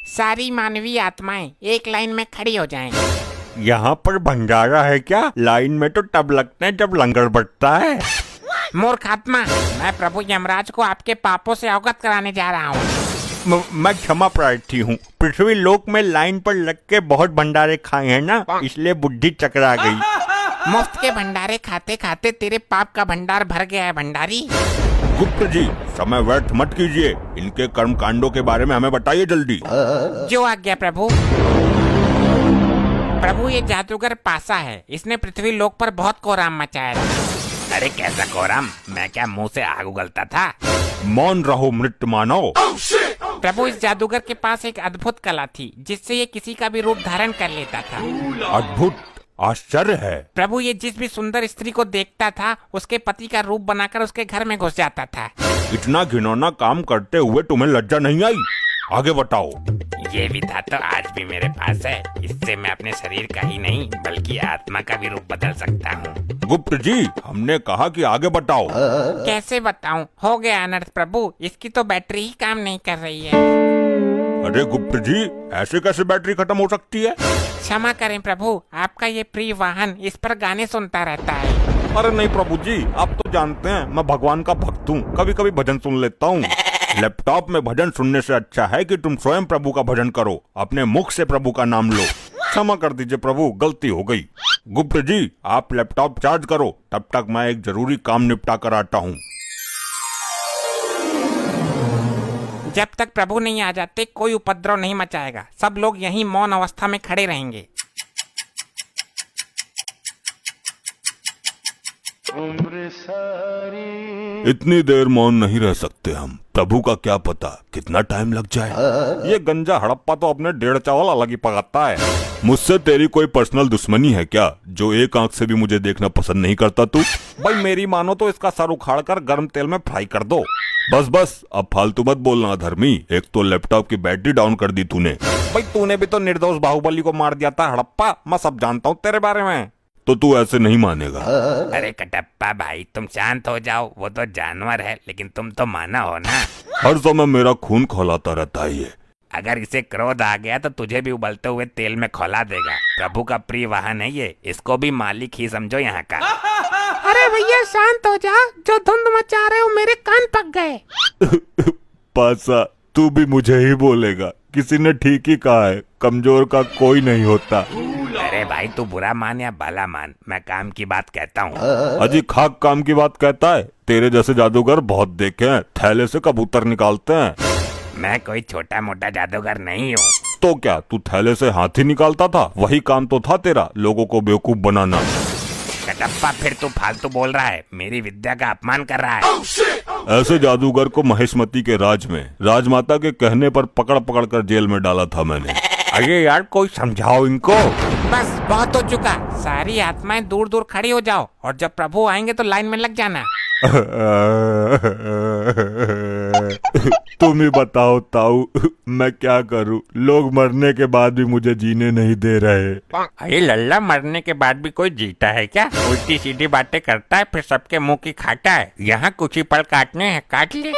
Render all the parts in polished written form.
सारी मानवीय आत्माएं एक लाइन में खड़ी हो जाएं। यहाँ पर भंडारा है क्या? लाइन में तो तब लगते हैं जब लंगर बटता है। मूर्ख आत्मा, मैं प्रभु यमराज को आपके पापों से अवगत कराने जा रहा हूँ। मैं क्षमा प्रार्थी हूँ। पृथ्वी लोक में लाइन पर लग के बहुत भंडारे खाए हैं ना, इसलिए बुद्धि चकरा गई। मुफ्त के भंडारे खाते खाते तेरे पाप का भंडार भर गया है भंडारी। गुप्त जी, समय व्यर्थ मत कीजिए। इनके कर्म कांडों के बारे में हमें बताइए जल्दी। जो आज्ञा प्रभु। प्रभु, ये जादूगर पासा है, इसने पृथ्वी लोक पर बहुत कोहराम मचाया था। अरे कैसा कोहराम? मैं क्या मुंह से आग उगलता था? मौन रहो मृत मानव। प्रभु, इस जादूगर के पास एक अद्भुत कला थी जिससे ये किसी का भी रूप धारण कर लेता था। अद्भुत? आश्चर्य है। प्रभु, ये जिस भी सुंदर स्त्री को देखता था उसके पति का रूप बनाकर उसके घर में घुस जाता था। इतना घिनौना काम करते हुए तुम्हें लज्जा नहीं आई? आगे बताओ। ये भी था तो आज भी मेरे पास है। इससे मैं अपने शरीर का ही नहीं बल्कि आत्मा का भी रूप बदल सकता हूँ। गुप्त जी, हमने कहा कि आगे बताओ। कैसे बताऊं? हो गया अनर्थ प्रभु, इसकी तो बैटरी ही काम नहीं कर रही है। अरे गुप्त जी, ऐसे कैसे बैटरी खत्म हो सकती है? क्षमा करें प्रभु, आपका ये प्रिय वाहन इस पर गाने सुनता रहता है। अरे नहीं प्रभु जी, आप तो जानते हैं मैं भगवान का भक्त हूँ, कभी कभी भजन सुन लेता हूँ। लैपटॉप में भजन सुनने से अच्छा है कि तुम स्वयं प्रभु का भजन करो, अपने मुख से प्रभु का नाम लो। क्षमा कर दीजिए प्रभु, गलती हो गई। गुप्त जी, आप लैपटॉप चार्ज करो, तब तक मैं एक जरूरी काम निपटा कर आता हूँ। जब तक प्रभु नहीं आ जाते कोई उपद्रव नहीं मचाएगा। सब लोग यहीं मौन अवस्था में खड़े रहेंगे। इतनी देर मौन नहीं रह सकते हम। प्रभु का क्या पता कितना टाइम लग जाए। ये गंजा हड़प्पा तो अपने डेढ़ चावल अलग ही पकाता है। मुझसे तेरी कोई पर्सनल दुश्मनी है क्या, जो एक आंख से भी मुझे देखना पसंद नहीं करता तू? भाई मेरी मानो तो इसका सर उखाड़ कर गर्म तेल में फ्राई कर दो। बस बस, अब फालतू मत बोलना धर्मी। एक तो लैपटॉप की बैटरी डाउन कर दी तूने। भाई तूने भी तो निर्दोष बाहुबली को मार दिया था हड़प्पा, मैं सब जानता हूँ तेरे बारे में। तो तू ऐसे नहीं मानेगा। अरे कटप्पा भाई, तुम शांत हो जाओ। वो तो जानवर है लेकिन तुम तो माना हो ना। हर समय मेरा खून खौलाता रहता है ये। अगर इसे क्रोध आ गया तो तुझे भी उबलते हुए तेल में खौला देगा। प्रभु का प्रिय वाहन है ये, इसको भी मालिक ही समझो यहाँ का। अरे भैया शांत हो जा, जो धुंध मचा रहे हो मेरे कान पक गए। पासा, तू भी मुझे ही बोलेगा? किसी ने ठीक ही कहा है, कमजोर का कोई नहीं होता। अरे भाई, तू बुरा मान या भला मान, मैं काम की बात कहता हूँ। अजी खाक काम की बात कहता है? तेरे जैसे जादूगर बहुत देखे हैं, थैले से कबूतर निकालते हैं। मैं कोई छोटा मोटा जादूगर नहीं हूँ। तो क्या तू थैले से हाथी निकालता था? वही काम तो था तेरा, लोगों को बेवकूफ बनाना। कटप्पा, फिर तू फालतू बोल रहा है, मेरी विद्या का अपमान कर रहा है। ऐसे जादूगर को महेशमती के राज में राजमाता के कहने पर पकड़ पकड़ कर जेल में डाला था मैंने। अरे यार, कोई समझाओ इनको। बस बहुत हो चुका, सारी आत्माएं दूर दूर खड़ी हो जाओ और जब प्रभु आएंगे तो लाइन में लग जाना। तुम ही बताओ ताऊ, मैं क्या करूं? लोग मरने के बाद भी मुझे जीने नहीं दे रहे। अरे लल्ला, मरने के बाद भी कोई जीता है क्या? उल्टी सीधी बातें करता है फिर सबके मुंह की खाता है। यहाँ कुछ ही पल काटने हैं, काट ले।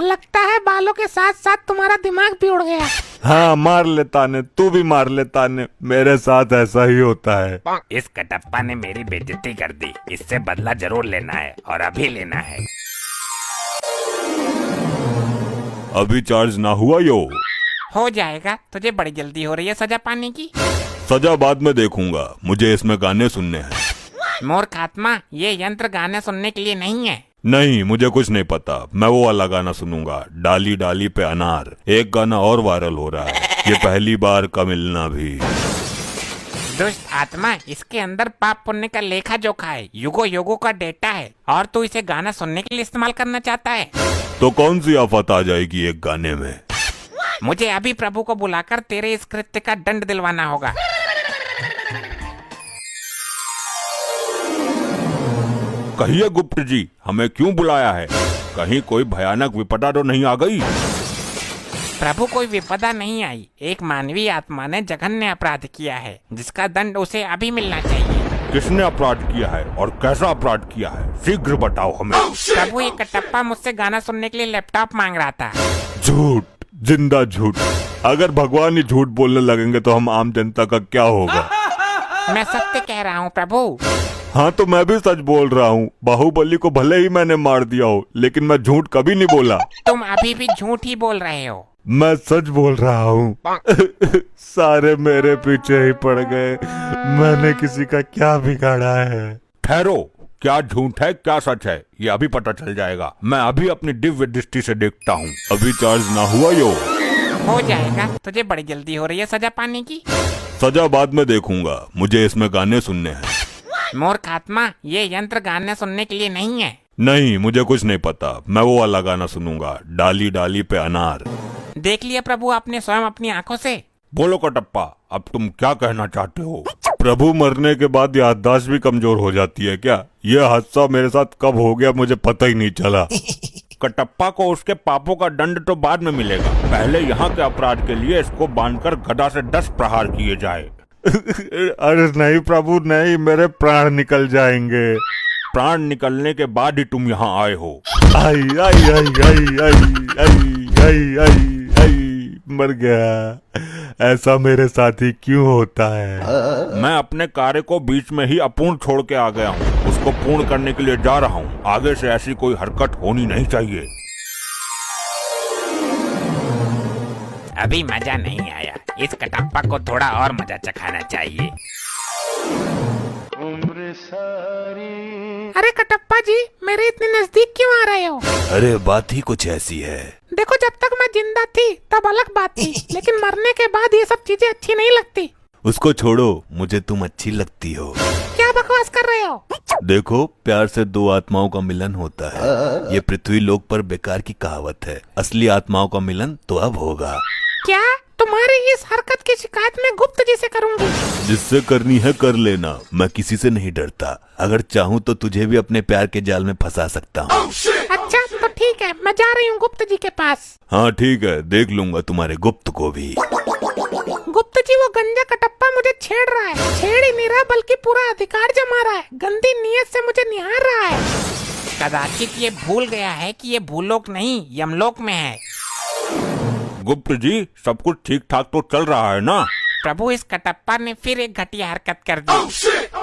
लगता है बालों के साथ साथ तुम्हारा दिमाग भी उड़ गया। हाँ, मार लेता ने, तू भी मार लेता ने, मेरे साथ ऐसा ही होता है। इस कटप्पा ने मेरी बेइज्जती कर दी, इससे बदला जरूर लेना है और अभी लेना है। अभी चार्ज ना हुआ यो? हो जाएगा, तुझे बड़ी जल्दी हो रही है सजा पाने की। सजा बाद में देखूंगा, मुझे इसमें गाने सुनने हैं। मूर्ख आत्मा, ये यंत्र गाने सुनने के लिए नहीं है। नहीं, मुझे कुछ नहीं पता। मैं वो वाला गाना सुनूंगा, डाली डाली पे अनार। एक गाना और वायरल हो रहा है, ये पहली बार का मिलना भी। दुष्ट आत्मा, इसके अंदर पाप पुण्य का लेखा जोखा है, युगो युगो का डेटा है और तू इसे गाना सुनने के लिए इस्तेमाल करना चाहता है। तो कौन सी आफत आ जाएगी एक गाने में? मुझे अभी प्रभु को बुलाकर तेरे इस कृत्य का दंड दिलवाना होगा। कहिए गुप्त जी, हमें क्यों बुलाया है? कहीं कोई भयानक विपदा तो नहीं आ गई? प्रभु, कोई विपदा नहीं आई। एक मानवीय आत्मा ने जघन्य अपराध किया है जिसका दंड उसे अभी मिलना चाहिए। किसने अपराध किया है और कैसा अपराध किया है? शीघ्र बताओ हमें। प्रभु, ये कटप्पा मुझसे गाना सुनने के लिए लैपटॉप मांग रहा था। झूठ! जिंदा झूठ। अगर भगवान ही झूठ बोलने लगेंगे तो हम आम जनता का क्या होगा। मैं सत्य कह रहा हूँ प्रभु। हाँ तो मैं भी सच बोल रहा हूँ। बाहुबली को भले ही मैंने मार दिया हो, लेकिन मैं झूठ कभी नहीं बोला। तुम अभी भी झूठ ही बोल रहे हो। मैं सच बोल रहा हूँ। सारे मेरे पीछे ही पड़ गए। मैंने किसी का क्या बिगाड़ा है। ठहरो, क्या झूठ है क्या सच है ये अभी पता चल जाएगा। मैं अभी अपनी दिव्य दृष्टि से देखता हूँ। अभी चार्ज ना हुआ यो। हो जाएगा, तुझे बड़ी जल्दी हो रही है सजा पाने की। सजा बाद में देखूंगा, मुझे इसमें गाने सुनने हैं। मूर्ख आत्मा, ये यंत्र गाने सुनने के लिए नहीं है। नहीं, मुझे कुछ नहीं पता। मैं वो वाला गाना सुनूंगा, डाली डाली पे अनार। देख लिया प्रभु आपने स्वयं अपनी आंखों से। बोलो कटप्पा, अब तुम क्या कहना चाहते हो। प्रभु मरने के बाद याददाश्त भी कमजोर हो जाती है क्या। यह हादसा मेरे साथ कब हो गया मुझे पता ही नहीं चला। कटप्पा को उसके पापों का दंड तो बाद में मिलेगा। पहले यहाँ के अपराध के लिए इसको बांधकर गदा से 10 प्रहार किए जाए। अरे नहीं प्रभु नहीं, मेरे प्राण निकल जाएंगे। प्राण निकलने के बाद ही तुम यहाँ आए हो। आई आई आई आई आई आई आई आई आई मर गया। ऐसा मेरे साथ ही क्यों होता है। मैं अपने कार्य को बीच में ही अपूर्ण छोड़ के आ गया हूँ। उसको पूर्ण करने के लिए जा रहा हूँ। आगे से ऐसी कोई हरकत होनी नहीं चाहिए। अभी मजा नहीं आया, इस कटप्पा को थोड़ा और मजा चखाना चाहिए। अरे कटप्पा जी, मेरे इतने नजदीक क्यों आ रहे हो। अरे बात ही कुछ ऐसी है। देखो, जब तक मैं जिंदा थी तब अलग बात थी, लेकिन मरने के बाद ये सब चीजें अच्छी नहीं लगती। उसको छोड़ो, मुझे तुम अच्छी लगती हो। क्या बकवास कर रहे हो। देखो, प्यार से 2 आत्माओं का मिलन होता है। ये पृथ्वी लोक पर बेकार की कहावत है। असली आत्माओं का मिलन तो अब होगा। क्या तुम्हारी इस हरकत की शिकायत मैं गुप्त जी से करूंगी। जिससे करनी है कर लेना, मैं किसी से नहीं डरता। अगर चाहूँ तो तुझे भी अपने प्यार के जाल में फंसा सकता हूँ। अच्छा तो ठीक है, मैं जा रही हूँ गुप्त जी के पास। हाँ ठीक है, देख लूंगा तुम्हारे गुप्त को भी। गुप्त जी, वो गंजा कटप्पा मुझे छेड़ रहा है। छेड़ ही नहीं रहा बल्कि पूरा अधिकार जमा रहा है। गंदी नीयत से मुझे निहार रहा है। कदाचित ये भूल गया है कि ये भूलोक नहीं यमलोक में है। गुप्त जी, सब कुछ ठीक ठाक तो चल रहा है ना। प्रभु, इस कटप्पा ने फिर एक घटिया हरकत कर दी।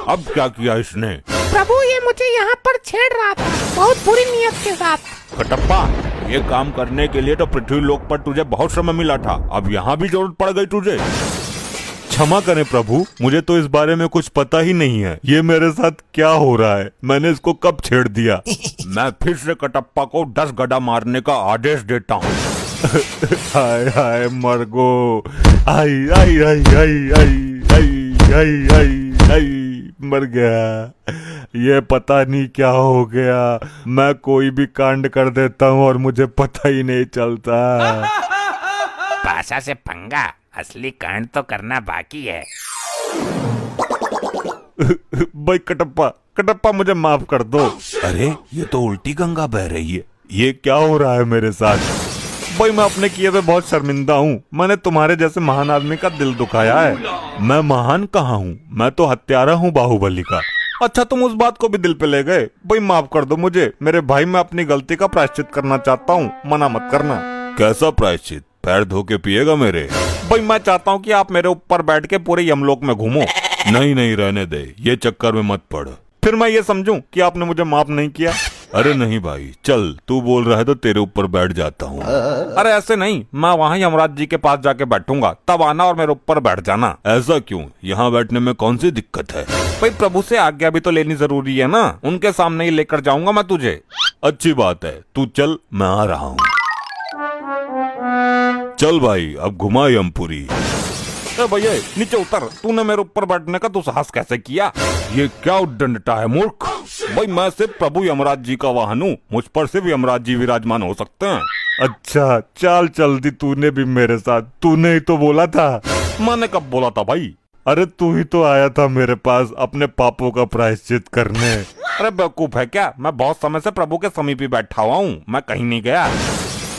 अब क्या किया इसने। प्रभु, ये मुझे यहाँ पर छेड़ रहा था बहुत बुरी नीयत के साथ। कटप्पा, ये काम करने के लिए तो पृथ्वी लोक पर तुझे बहुत समय मिला था। अब यहाँ भी जरूरत पड़ गई तुझे। क्षमा करें प्रभु, मुझे तो इस बारे में कुछ पता ही नहीं है। ये मेरे साथ क्या हो रहा है, मैंने इसको कब छेड़ दिया। मैं फिर से कटप्पा को 10 गदा मारने का आदेश देता हूँ। हाय हाय मरगो, आई आई आई आई आई आई आई आई आई मर गया। ये पता नहीं क्या हो गया। मैं कोई भी कांड कर देता हूँ और मुझे पता ही नहीं चलता। पासा से पंगा, असली कांड तो करना बाकी है। भाई कटप्पा, कटप्पा मुझे माफ कर दो। अरे ये तो उल्टी गंगा बह रही है। ये क्या हो रहा है मेरे साथ। भाई मैं अपने किए पे बहुत शर्मिंदा हूँ। मैंने तुम्हारे जैसे महान आदमी का दिल दुखाया है। मैं महान कहाँ हूँ, मैं तो हत्यारा हूँ बाहुबली का। अच्छा तुम उस बात को भी दिल पे ले गए। भाई माफ कर दो मुझे। मेरे भाई, मैं अपनी गलती का प्रायश्चित करना चाहता हूँ, मना मत करना। कैसा प्रायश्चित, पैर धो के पिएगा मेरे। भाई मैं चाहता हूँ कि आप मेरे ऊपर बैठ के पूरे यमलोक में घूमो। नहीं नहीं रहने दे, ये चक्कर में मत पड़। फिर मैं ये समझूं कि आपने मुझे माफ नहीं किया। अरे नहीं भाई, चल तू बोल रहा है तो तेरे ऊपर बैठ जाता हूँ। अरे ऐसे नहीं, मैं वहाँ यमराज जी के पास जाके बैठूंगा, तब आना और मेरे ऊपर बैठ जाना। ऐसा क्यों, यहाँ बैठने में कौन सी दिक्कत है। भाई प्रभु से आज्ञा भी तो लेनी जरूरी है ना। उनके सामने ही लेकर जाऊंगा मैं तुझे। अच्छी बात है, तू चल, मैं आ रहा हूँ। चल भाई, अब घुमा यमपुरी। भैया नीचे उतर, तूने मेरे ऊपर बैठने का दुस्साहस कैसे किया। ये क्या उद्दंडता है मूर्ख। भाई मैं सिर्फ प्रभु यमराज जी का वाहन हूँ, मुझ पर सिर्फ यमराज जी विराजमान हो सकते हैं। अच्छा चल जल्दी, तूने भी मेरे साथ। तूने ही तो बोला था। मैंने कब बोला था भाई। अरे तू ही तो आया था मेरे पास अपने पापों का प्रायश्चित करने। अरे बेवकूफ है क्या, मैं बहुत समय से प्रभु के समीप ही बैठा हुआ हूँ, मैं कहीं नहीं गया।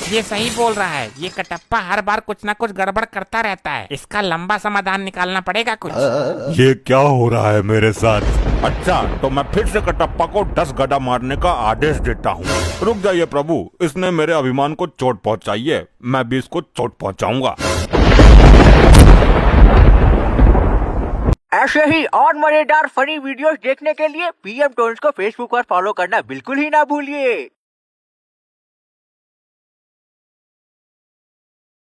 ये सही बोल रहा है, ये कटप्पा हर बार कुछ ना कुछ गड़बड़ करता रहता है। इसका लंबा समाधान निकालना पड़ेगा कुछ। ये क्या हो रहा है मेरे साथ? अच्छा, तो मैं फिर से कटप्पा को 10 गड्ढा मारने का आदेश देता हूँ। रुक जाइए प्रभु, इसने मेरे अभिमान को चोट पहुँचाई है, मैं भी इसको चोट पहुँचाऊंगा। ऐसे ही और मजेदार फनी वीडियोस देखने के लिए पीएम टोन्स को फेसबुक पर फॉलो करना बिल्कुल ही ना भूलिए।